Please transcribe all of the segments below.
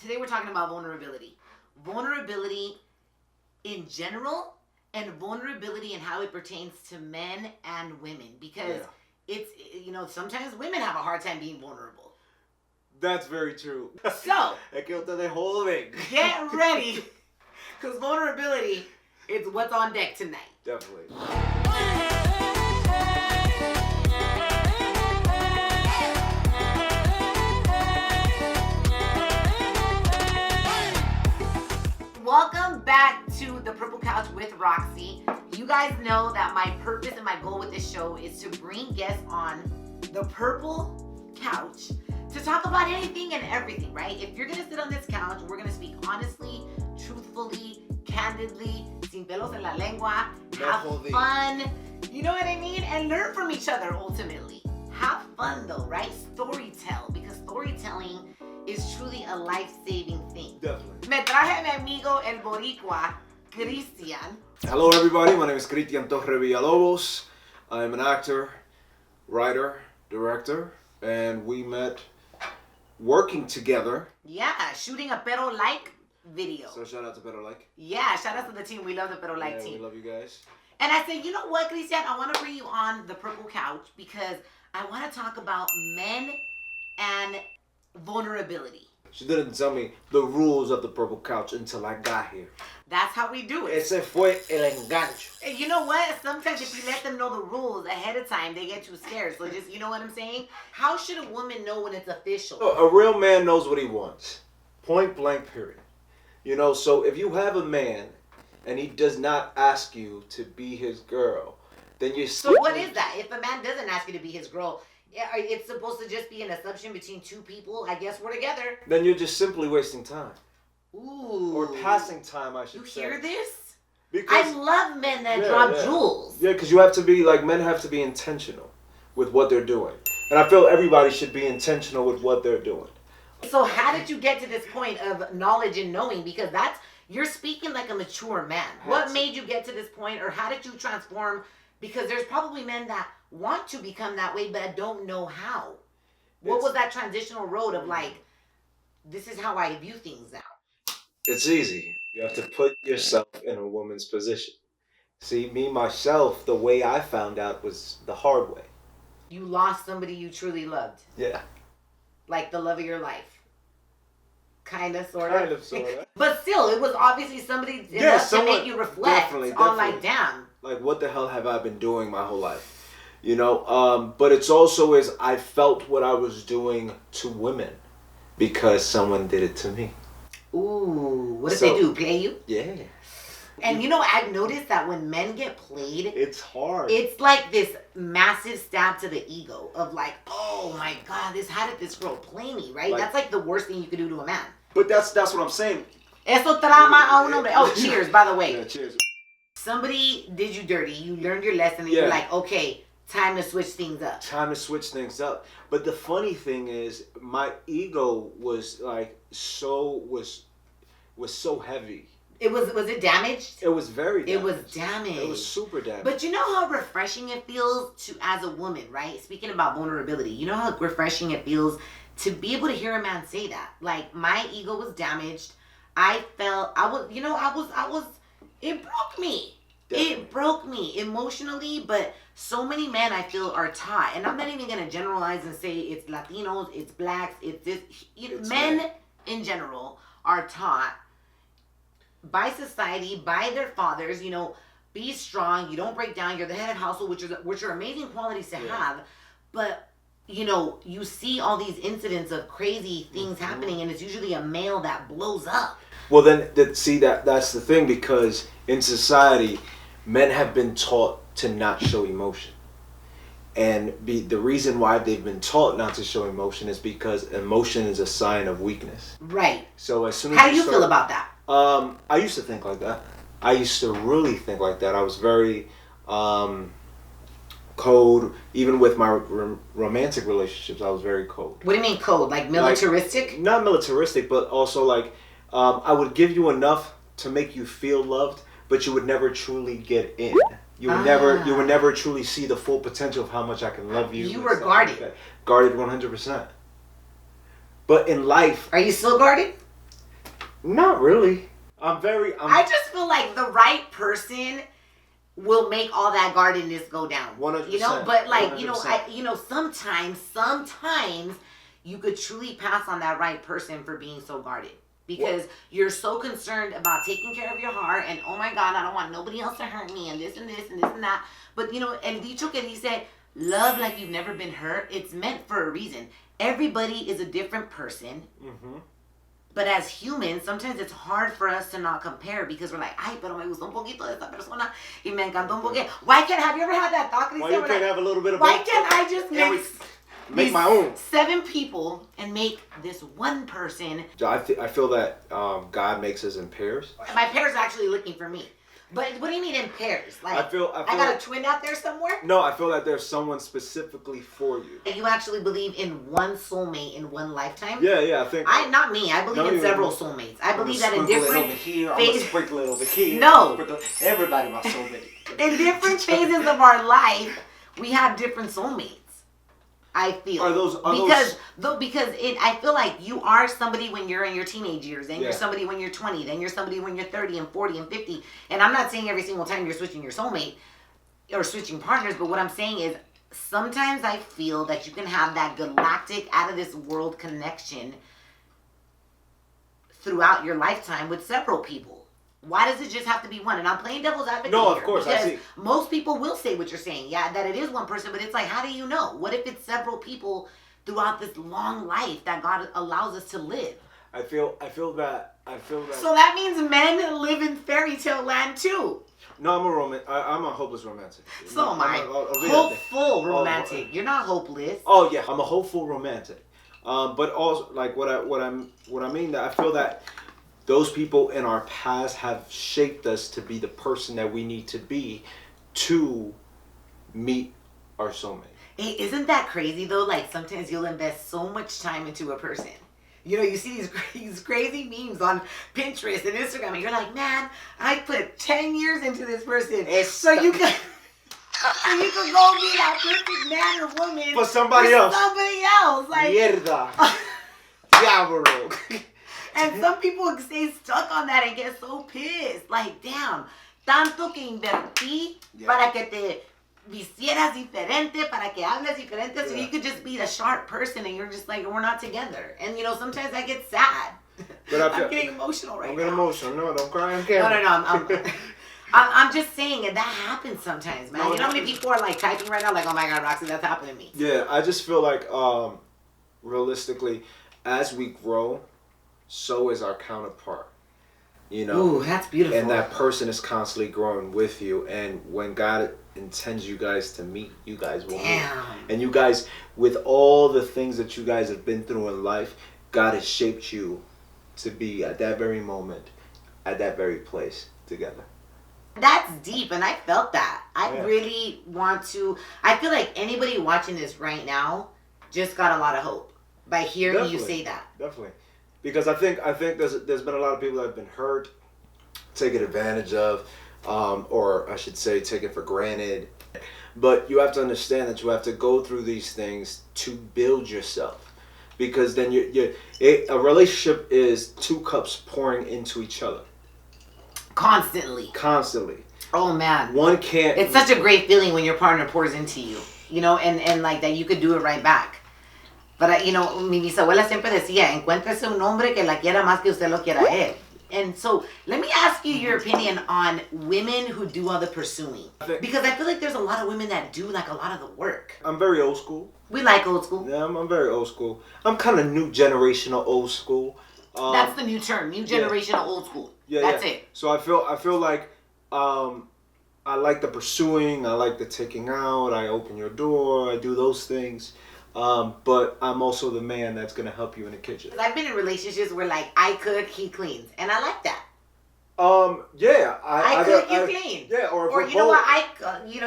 Today we're talking about vulnerability. Vulnerability in general and vulnerability and how it pertains to men and women. Because it's, sometimes women have a hard time being vulnerable. That's very true. So, es que ustedes joden. Get ready. Because vulnerability is what's on deck tonight. Definitely. Welcome back to the Purple Couch with Roxy. You guys know that my purpose and my goal with this show is to bring guests on the Purple Couch to talk about anything and everything, right? If you're gonna sit on this couch, we're gonna speak honestly, truthfully, candidly, sin pelos en la lengua, have fun, you know what I mean? And learn from each other ultimately. Have fun though, right? Storytell, because storytelling is truly a life-saving thing. Definitely. Me traje mi amigo el boricua, Christian. Hello everybody, my name is Christian Torres Villalobos. I'm an actor, writer, director, and we met working together. Yeah, shooting a Pero Like video. So shout out to Better Like. Yeah, shout out to the team. We love the Pero Like team. We love you guys. And I said, you know what, Christian? I want to bring you on the Purple Couch because I want to talk about men and vulnerability. She didn't tell me the rules of the Purple Couch until I got here. That's how we do it. Ese fue el engancho. And you know what? Sometimes if you let them know the rules ahead of time, they get too scared. So just, you know what I'm saying? How should a woman know when it's official? A real man knows what he wants. Point blank, period. You know, so if you have a man and he does not ask you to be his girl, then you're... So what is that? If a man doesn't ask you to be his girl, it's supposed to just be an assumption between two people. I guess we're together. Then you're just simply wasting time. Ooh. Or passing time, I should say. You hear this? Because, I love men that drop jewels. Yeah, because you have to be, men have to be intentional with what they're doing. And I feel everybody should be intentional with what they're doing. So how did you get to this point of knowledge and knowing? Because you're speaking like a mature man. What made you get to this point, or how did you transform? Because there's probably men that want to become that way, but don't know how. What was that transitional road of this is how I view things now? It's easy. You have to put yourself in a woman's position. See, me, myself, the way I found out was the hard way. You lost somebody you truly loved. Yeah. Like the love of your life. Kind of, sort of. Kind of, sort of. But still, it was obviously somebody enough to make you reflect on damn. Like, what the hell have I been doing my whole life? You know, but it's also I felt what I was doing to women because someone did it to me. Ooh, what if they do? Play you? Yeah. And I've noticed that when men get played, it's hard. It's like this massive stab to the ego of oh my God, how did this girl play me, right? That's like the worst thing you could do to a man. But that's what I'm saying. Eso trama a un hombre. Oh, cheers, by the way. Yeah, cheers. Somebody did you dirty. You learned your lesson and you're like, okay, time to switch things up. Time to switch things up. But the funny thing is, my ego was so heavy. Was it damaged? It was very damaged. It was damaged. It was super damaged. But you know how refreshing it feels as a woman, right? Speaking about vulnerability, you know how refreshing it feels to be able to hear a man say that. Like, my ego was damaged. It broke me. Definitely. It broke me emotionally, but so many men I feel are taught, and I'm not even going to generalize and say it's Latinos, it's blacks, it's this. Men in general are taught by society, by their fathers, be strong, you don't break down, you're the head of household, which are amazing qualities to have, but you see all these incidents of crazy things happening, and it's usually a male that blows up. Well, then, that's the thing, because in society, men have been taught to not show emotion. And the reason why they've been taught not to show emotion is because emotion is a sign of weakness. Right. So as soon as How do you feel about that? I used to think like that. I used to really think like that. I was very cold. Even with my romantic relationships, I was very cold. What do you mean cold? Like militaristic? Not militaristic, but also I would give you enough to make you feel loved, but you would never truly get in. You would never truly see the full potential of how much I can love you. You were guarded. Guarded 100%. But in life... Are you still guarded? Not really. I just feel like the right person will make all that guardedness go down. 100%. You know, but like 100%. sometimes you could truly pass on that right person for being so guarded. Because you're so concerned about taking care of your heart and, oh my God, I don't want nobody else to hurt me and this and this and this and that. But, and dicho que dice, love like you've never been hurt, it's meant for a reason. Everybody is a different person. Mm-hmm. But as humans, sometimes it's hard for us to not compare because we're like, ay, pero me gustó un poquito de esta persona y me encantó un poquito. Have you ever had that thought? Why you can't have a little bit of why can't I just make my own 7 people and make this one person? I feel that God makes us in pairs. My pairs are actually looking for me. But what do you mean in pairs? Like I got a twin out there somewhere? No, I feel that there's someone specifically for you. And you actually believe in one soulmate in one lifetime? Yeah, I think. Not me. I believe in several soulmates. I believe that in different phases. I'm gonna sprinkle it over here. No. Everybody my soulmate. In different phases of our life, we have different soulmates. I feel because I feel like you are somebody when you're in your teenage years, then you're somebody when you're 20, then you're somebody when you're 30 and 40 and 50. And I'm not saying every single time you're switching your soulmate or switching partners, but what I'm saying is sometimes I feel that you can have that galactic, out of this world connection throughout your lifetime with several people. Why does it just have to be one? And I'm playing devil's advocate No, here, of course, because I see. most people will say what you're saying. Yeah, that it is one person, but it's like, how do you know? What if it's several people throughout this long life that God allows us to live? I feel that. So that means men live in fairy tale land too. No, I'm a hopeless romantic. So am I. Hopeful romantic. You're not hopeless. Oh yeah, I'm a hopeful romantic. But also, like what I mean that I feel that those people in our past have shaped us to be the person that we need to be to meet our soulmate. Hey, isn't that crazy though? Like sometimes you'll invest so much time into a person. You see these crazy memes on Pinterest and Instagram, and you're like, man, I put 10 years into this person. So you can go be that perfect man or woman for somebody else. Like, mierda. Diablo. And some people stay stuck on that and get so pissed. Like, damn, tanto que invertí para que te visieras diferente, para que hables diferente, so you could just be the sharp person and you're just like, we're not together. And, sometimes I get sad. But I'm getting emotional right now. I'm getting emotional. No, don't cry on camera. No. I'm just saying, and that happens sometimes, man. You know how many people are like typing right now, like, oh my God, Roxy, that's happened to me. Yeah, I just feel like, realistically, as we grow, so is our counterpart. Ooh, that's beautiful. And that person is constantly growing with you. And when God intends you guys to meet, you guys will meet. And you guys, with all the things that you guys have been through in life, God has shaped you to be at that very moment, at that very place together. That's deep, and I felt that. I really want to. I feel like anybody watching this right now just got a lot of hope by hearing you say that. Definitely. Because I think there's been a lot of people that have been hurt, taken advantage of, or I should say taken for granted. But you have to understand that you have to go through these things to build yourself. Because then a relationship is 2 cups pouring into each other. Constantly. Oh man. One can't. It's such a great feeling when your partner pours into you, and like that you could do it right back. But, mi bisabuela siempre decía, encuéntrese un hombre que la quiera más que usted lo quiera a él. And so, let me ask you your opinion on women who do all the pursuing. Because I feel like there's a lot of women that do, like, a lot of the work. I'm very old school. We like old school. Yeah, I'm very old school. I'm kind of new generational old school. That's the new term, new generational old school. That's it. So I feel like I like the pursuing, I like the taking out, I open your door, I do those things. But I'm also the man that's going to help you in the kitchen. I've been in relationships where, like, I cook, he cleans. And I like that. Yeah. I cook, you clean. Yeah, or you know what,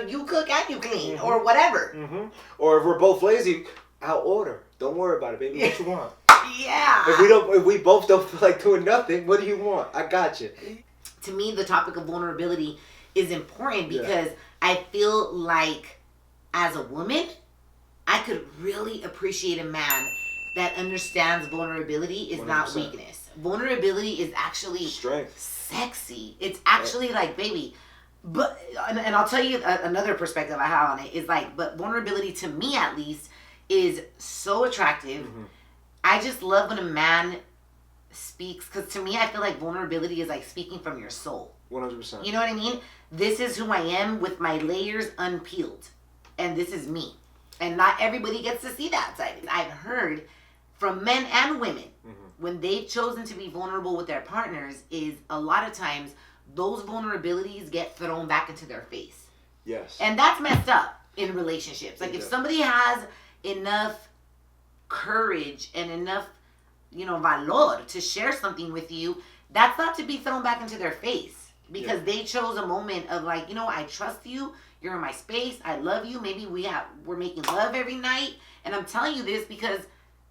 you cook and you clean. Mm-hmm. Or whatever. Mm-hmm. Or if we're both lazy, I'll order. Don't worry about it, baby. What you want? Yeah. If we both don't feel like doing nothing, what do you want? I got you. To me, the topic of vulnerability is important because I feel like as a woman, I could really appreciate a man that understands vulnerability is 100%. Not weakness. vulnerability is actually strength. Sexy. It's actually like, baby. But and I'll tell you another perspective I have on it is like, but vulnerability to me at least is so attractive. Mm-hmm. I just love when a man speaks, because to me I feel like vulnerability is like speaking from your soul. 100%. You know what I mean? This is who I am with my layers unpeeled, and this is me. And not everybody gets to see that side. I've heard from men and women when they've chosen to be vulnerable with their partners is a lot of times those vulnerabilities get thrown back into their face. Yes. And that's messed up in relationships. Like if somebody has enough courage and enough, valor to share something with you, that's not to be thrown back into their face. Because they chose a moment of like, I trust you, you're in my space, I love you, maybe we're making love every night, and I'm telling you this because,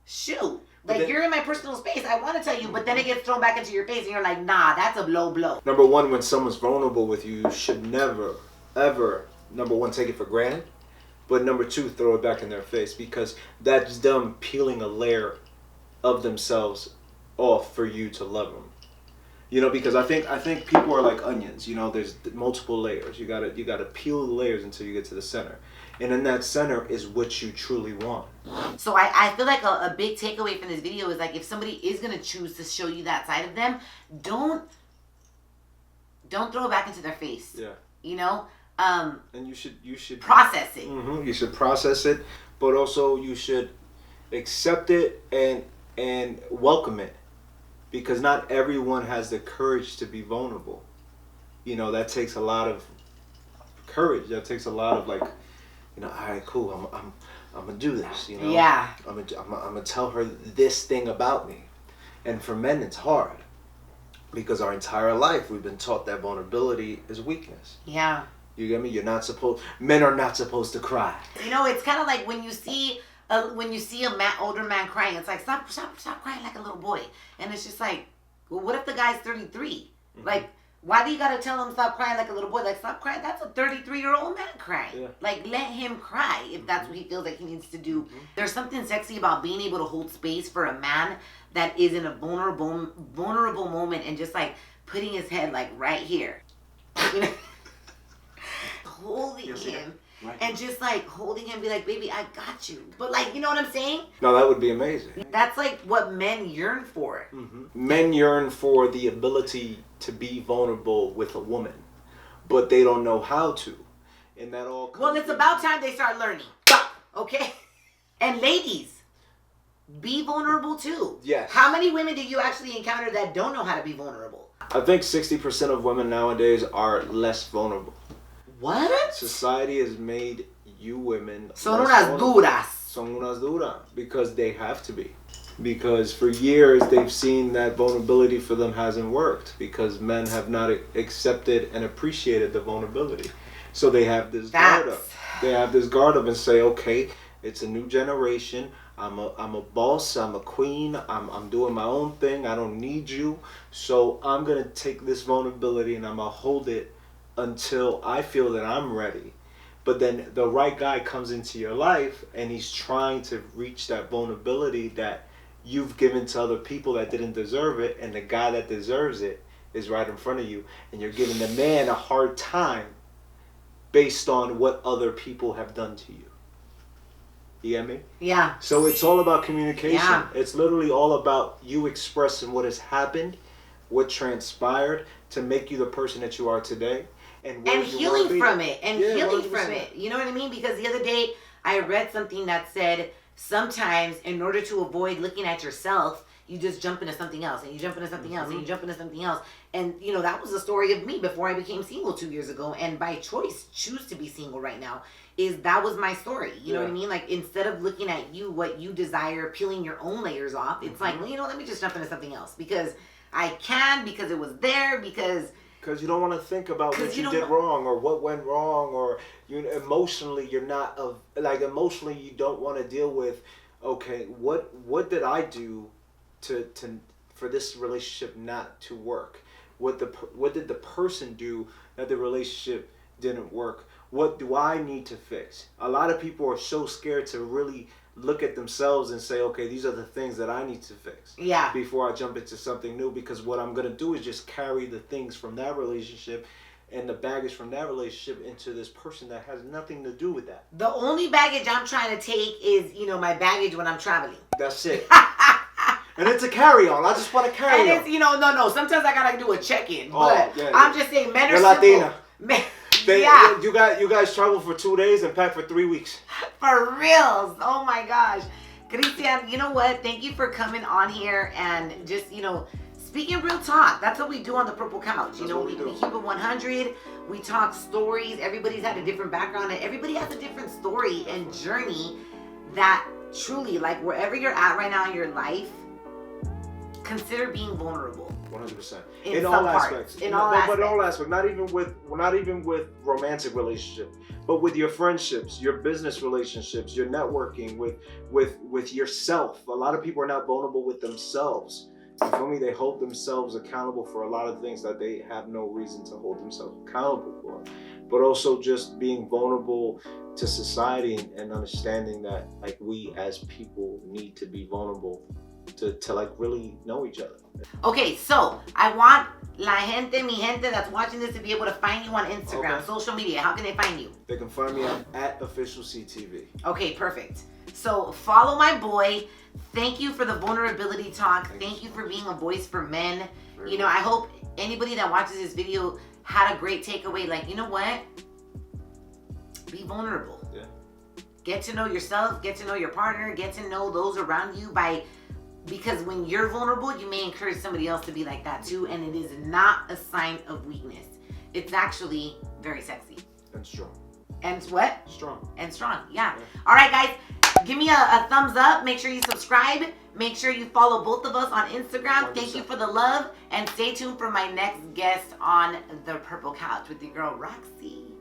shoot, like you're in my personal space, I want to tell you, but then it gets thrown back into your face and you're like, nah, that's a blow. Number one, when someone's vulnerable with you, you should never, ever, number one, take it for granted, but number two, throw it back in their face, because that's them peeling a layer of themselves off for you to love them. Because I think people are like onions. There's multiple layers. You gotta peel the layers until you get to the center, and in that center is what you truly want. So I feel like a big takeaway from this video is like, if somebody is gonna choose to show you that side of them, don't throw it back into their face. Yeah. And you should process it. You should process it, but also you should accept it and welcome it. Because not everyone has the courage to be vulnerable. That takes a lot of courage. That takes a lot of all right, cool. I'm gonna do this. Yeah. I'm gonna tell her this thing about me. And for men, it's hard because our entire life we've been taught that vulnerability is weakness. Yeah. You get me? Men are not supposed to cry. It's kind of like when you see a older man crying, it's like, stop crying like a little boy. And it's just like, well, what if the guy's 33? Like, why do you gotta tell him stop crying like a little boy? Like, stop crying. That's a 33-year-old man crying. Yeah. Like, let him cry if that's what he feels like he needs to do. There's something sexy about being able to hold space for a man that is in a vulnerable moment and just like putting his head like right here. Holding him. Right. And just like holding him, be like, baby, I got you. But like, you know what I'm saying? No, that would be amazing. That's like what men yearn for. Men yearn for the ability to be vulnerable with a woman, but they don't know how to. And that all comes. Well, it's about time they start learning. Okay? And ladies, be vulnerable too. Yes. How many women do you actually encounter that don't know how to be vulnerable? I think 60% of women nowadays are less vulnerable. What? Society has made you women son unas duras. Son unas duras because they have to be. Because for years they've seen that vulnerability for them hasn't worked because men have not accepted and appreciated the vulnerability. So they have this guard up. They have this guard up and say, okay, it's a new generation. I'm a boss. I'm a queen. I'm doing my own thing. I don't need you. So I'm gonna take this vulnerability and I'm gonna hold it until I feel that I'm ready. But then the right guy comes into your life and he's trying to reach that vulnerability that you've given to other people that didn't deserve it, and the guy that deserves it is right in front of you, and you're giving the man a hard time based on what other people have done to you. You get me? Yeah. So it's all about communication. Yeah. It's literally all about you expressing what has happened, what transpired to make you the person that you are today. And healing from it. And healing 100%. from it. You know what I mean? Because the other day I read something that said sometimes in order to avoid looking at yourself, you just jump into something else and you jump into something else and you jump into something else. And that was the story of me before I became single 2 years ago, and by choice choose to be single right now. That was my story. You know what I mean? Like, instead of looking at you, what you desire, peeling your own layers off, it's like, well, let me just jump into something else because I can, because it was there, because you don't want to think about what you did wrong or what went wrong, or emotionally you don't want to deal with, okay, what did I do to for this relationship not to work? What did the person do that the relationship didn't work? What do I need to fix? A lot of people are so scared to really look at themselves and say, okay, these are the things that I need to fix. Yeah. Before I jump into something new, because what I'm gonna do is just carry the things from that relationship and the baggage from that relationship into this person that has nothing to do with that. The only baggage I'm trying to take is, my baggage when I'm traveling. That's it. And it's a carry-on. I just want to carry on. And it's, no. Sometimes I gotta do a check-in. But yeah, I'm just saying, men are You're simple. Latina. Yeah. You guys travel for 2 days and pack for 3 weeks. For reals. Oh my gosh. Christian, you know what? Thank you for coming on here and just, speaking real talk. That's what we do on the Purple Couch. We keep it 100. We talk stories. Everybody's had a different background and everybody has a different story and journey that truly, like wherever you're at right now in your life, consider being vulnerable. 100%. In all aspects. But in all aspects. Not even with romantic relationships, but with your friendships, your business relationships, your networking, with yourself. A lot of people are not vulnerable with themselves. You feel me? They hold themselves accountable for a lot of things that they have no reason to hold themselves accountable for. But also just being vulnerable to society and understanding that like we as people need to be vulnerable to like really know each other. Okay, so I want mi gente that's watching this to be able to find you on Instagram, social media. How can they find you? They can find me at official CTV. Okay, perfect. So follow my boy. Thank you for the vulnerability talk. Thank you for being a voice for men. I hope anybody that watches this video had a great takeaway. Like, you know what? Be vulnerable. Yeah. Get to know yourself, get to know your partner, get to know those around you because when you're vulnerable, you may encourage somebody else to be like that too, and it is not a sign of weakness. It's actually very sexy. And strong. And what? Strong. And strong, yeah. All right, guys, give me a thumbs up. Make sure you subscribe. Make sure you follow both of us on Instagram. 100%. Thank you for the love, and stay tuned for my next guest on the Purple Couch with your girl, Roxy.